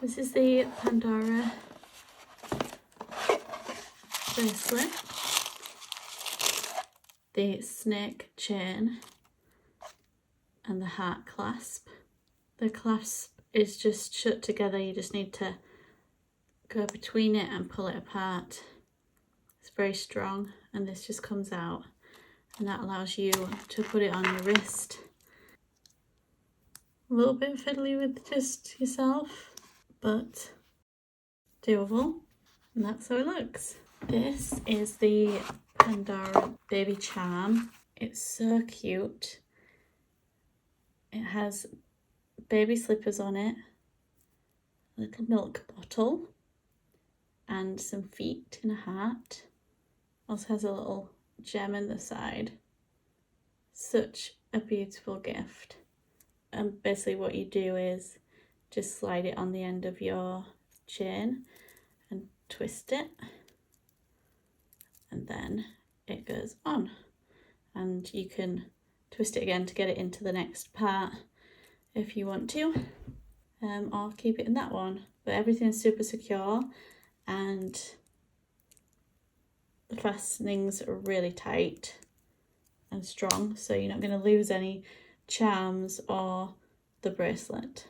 This is the Pandora bracelet, the snake chain, and the heart clasp. The clasp is just shut together, you just need to go between it and pull it apart. It's very strong, and this just comes out, and that allows you to put it on your wrist. A little bit fiddly with just yourself, but doable, and that's how it looks. This is the Pandora baby charm. It's so cute. It has baby slippers on it, a little milk bottle, and some feet in a hat. Also has a little gem in the side. Such a beautiful gift. And basically what you do is just slide it on the end of your chain and twist it, and then it goes on, and you can twist it again to get it into the next part if you want to, or keep it in that one. But everything's super secure, and the fastenings are really tight and strong, so you're not going to lose any charms or the bracelet.